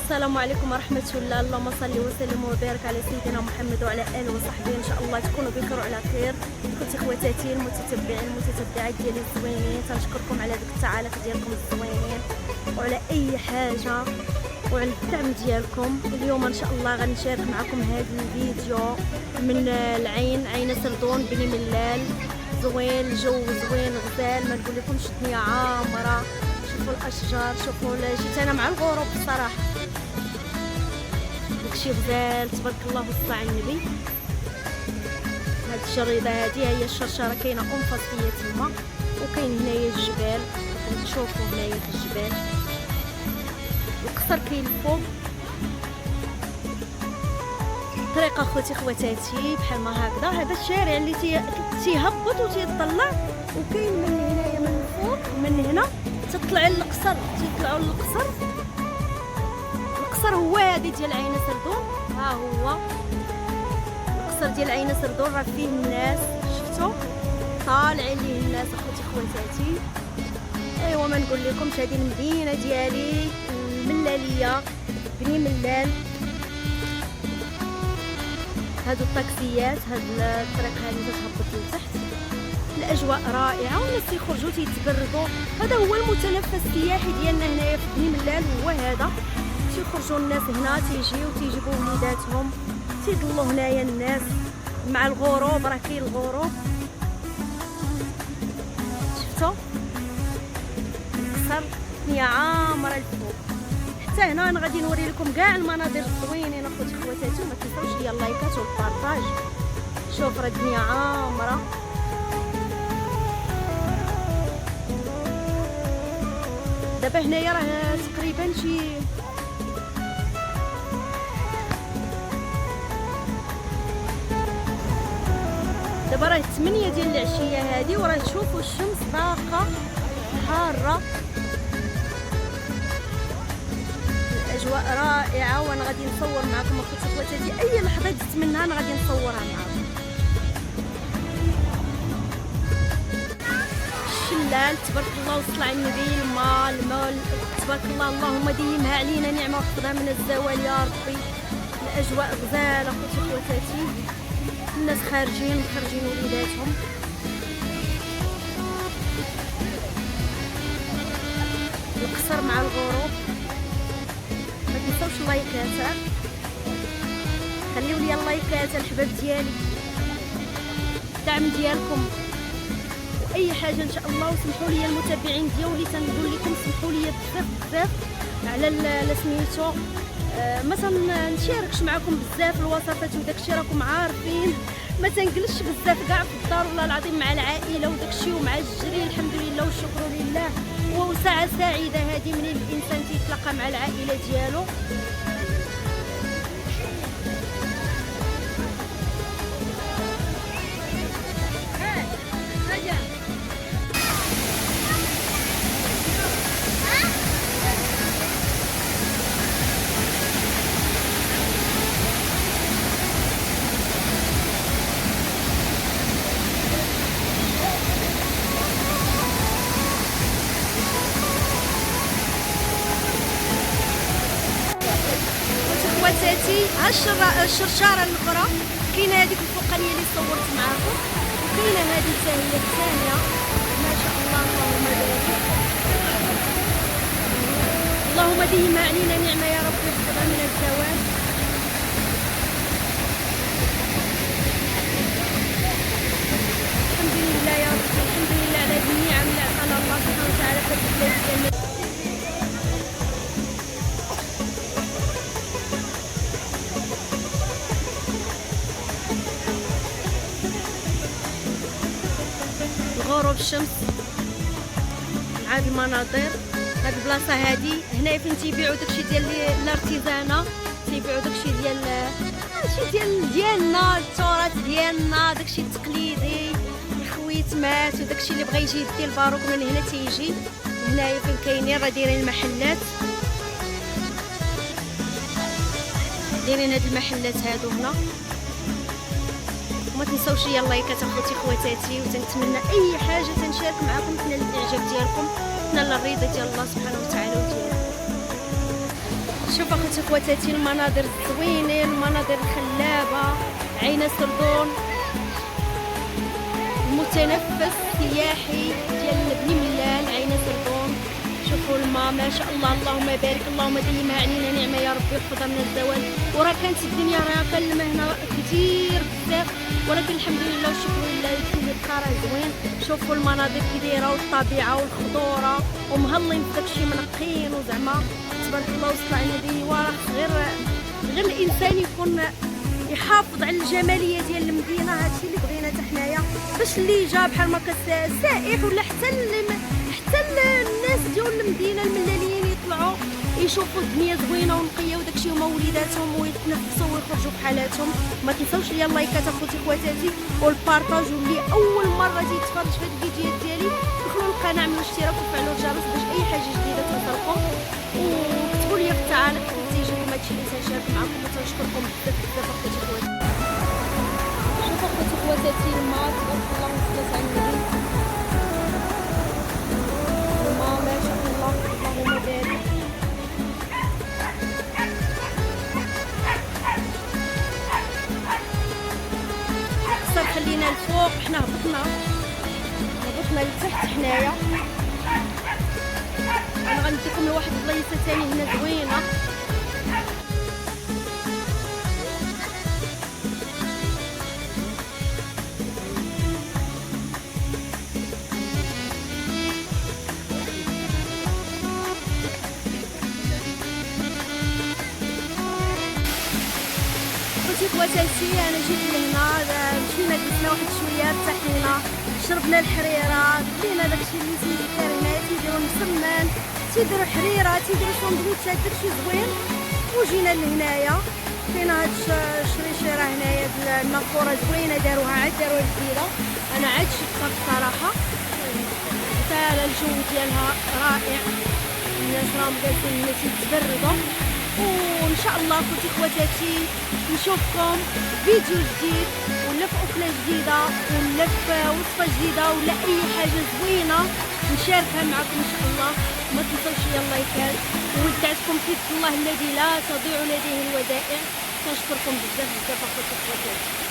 السلام عليكم ورحمة الله. اللهم صل وسلم وبارك على سيدنا محمد وعلى آله وصحبه. إن شاء الله تكونوا بخير وعلى خير. كنت خواتاتي المتتبعين المتتبعات ديالي الزوينين، تنشكركم على ديك التعاليق ديالكم الزوينين وعلى أي حاجة وعلى الدعم ديالكم. اليوم إن شاء الله غنشارك معكم هذا الفيديو من العين، عين سردون بني ملال. زوين الجو، زوين غزال، ما نقول لكمش الدنيا عامرة. شوفوا الاشجار، شوفوا جيت انا مع الغروب بصراحه، داكشي غزال تبارك الله وصلى على النبي. هاد الجريده هادي هي الشرشره، كاينه فصليه تما، وكاين هنايا الجبال، نشوفوا هنايا في الجبال. القصر كاين الفوق. طريقه اخوتي خواتاتي بحال ما هكذا، هذا الشارع اللي تيهبط وتيطلع، وكاين من هنايا من الفوق من هنا تطلع للقصر، تيطلعوا للقصر. القصر هو هادي ديال عين سردون، ها هو القصر ديال عين سردون، راه فيه الناس، شفتوا طالعين ليه الناس اخوتي خواتاتي. ايوا ما نقول لكمش، هذه المدينه ديالي الملاليه بني ملال. هادو الطاكسيات، هاد الطريق هادي تتهبط لتحت. الاجواء رائعه والناس تيخرجوا تيتبردوا. هذا هو المتنفس السياحي ديالنا هنايا في بني ملال، هو هذا. تيخرجوا الناس هنا، تيجيو تيجيبوا وليداتهم، تيضلوا هنايا الناس مع الغروب. راه كاين الغروب، شفتوا القصر الدنيا عامره الفوق. حتى هنا انا غادي نوري لكم كاع المناظر الزوينين اخوتي خواتاتي، وما تنساوش ديال اللايكات والبارطاج. شوف راه الدنيا عامره. دابا هنايا راه تقريبا شي دابا راه 8 ديال العشيه هذه، وراه تشوفوا الشمس باقه حاره. الاجواء رائعه، وانا غادي نصور معكم اخوتي خواتاتي اي لحظه جات منها انا غادي نصورها معكم. الشلال تبارك الله وصل على النبي، الماء تبارك الله، اللهم ديمها علينا نعمه وحفظها من الزوال يا ربي. الاجواء غزاله اخوتي خواتاتي، الناس خارجين وليداتهم. القصر مع الغروب. ما تنساوش اللايكات، خليو لي اللايكات الحباب ديالي، الدعم ديالكم واي حاجه ان شاء الله. وسمحوا لي المتابعين ديالي، تنقول لكم سمحوا لي بزاف على سميتو ما تنشاركش معكم بزاف الوصفات وداكشي، راكم عارفين ما تنجلسش بزاف كاع في الدار والله العظيم مع العائله وداكشي ومع الجري. الحمد لله والشكر لله، وساعه سعيده هذه من الانسان تيتلاقى مع العائله ديالو. خواتاتي ها الشرشاره الاخرى، كاينه هذيك الفوقانيه اللي صورت معاكم، وكاينه هذه حتى هي الثانيه. ما شاء الله اللهم بارك، اللهم ديما علينا نعمه يا رب ويحفظها من الزوال. الحمد لله يا رب، الحمد لله على هذه النعم اللي عطانا الله سبحانه وتعالى في البلاد ديالنا. غروب الشمس مع هاد المناظر. هاد البلاصه هادي هنايا فين تيبيعوا داكشي ديال الارتيزانه، تيبيعوا داكشي ديالنا التراث ديالنا، داكشي التقليدي، الخويتمات وداكشي اللي بغى يجي يدي الباروك من هنا تيجي. هنايا فين كاينين راه دايرين المحلات، دايرين هاد المحلات هادو هنا. وما تنساوش ليا اللايكات اخوتي خواتاتي، وتنتمنى اي حاجه تنشارك معكم تنال الاعجاب ديالكم، تنال الرضا ديال الله سبحانه وتعالى وديالكم. شوف اخوتي خواتاتي المناظر الزوينين، المناظر الخلابه، عين سردون، المتنفس السياحي ديال بني ملال عين سردون. شوفوا الماء ما شاء الله، اللهم بارك، اللهم ديمها علينا نعمه يا ربي ويحفظها من الزوال. وراه كانت الدنيا راه كان الماء هنا كثير بزاف، ولكن الحمد لله والشكر لله اللي بقى راه زوين. شوفوا المناظر كي دايره والطبيعه والخضوره ومهلين في داكشي منقين، وزعما تبارك الله وصل على النبي. وراه غير الانسان يكون يحافظ على الجماليه ديال المدينه. هادشي اللي بغينا حتى حنايا باش اللي جا بحال ما سائح ولا حتى الناس ديال المدينه الملاليين يطلعوا يشوفوا الدنيا زوينه ونقيه وداكشي هما وليداتهم ويتنفسوا ويخرجوا بحالاتهم. ما تنساوش ليا اللايكات اخوتي خواتاتي والبارطاج، واللي اول مره تيتفرج في هاد الفيديوهات ديالي دخلوا للقناه عملوا اشتراك وفعلوا الجرس باش اي حاجه جديده توصلكم. وكتبوا لي في التعاليق تيجيكم هادشي اللي تنشارك معكم، وتنشكركم بزاف بزاف اخوتي خواتاتي. شوفوا اخوتي خواتاتي الماء تبارك الله وصلت على النبي، الماء ما شاء الله اللهم بارك. صار خلينا الفوق، حنا هبطنا لتحت حنايا. انا غنديكم لواحد البلايصه ثاني هنا زوينه. اخوتي خواتاتي انا جيت لهنا، مشينا جلسنا واحد شويه ارتحينا، شربنا الحريره، كلينا داكشي اللي تيدير هنا، تيديروا مسمن، تيديروا حريره، تيديروا سندويتشات، داكشي زوين. وجينا لهنايا كاينه هاد الشريشيره هنايا ديال النافوره زوينه، داروها جديده. انا عاد شفتها بصراحه، حتى الجو ديالها رائع، الناس راهم جالسين هنا تيتبردوا. وان شاء الله اخوتي خواتاتي نشوفكم فيديو جديد، ولا في اكله جديده، ولا في وصفه جديده، ولا اي حاجه زوينه نشاركها معكم ان شاء الله. ما تنسوش يا اللايكات، وودعتكم في الله الذي لا تضيع لديه الودائع. كنشكركم بزاف بزاف اخوتي خواتاتي.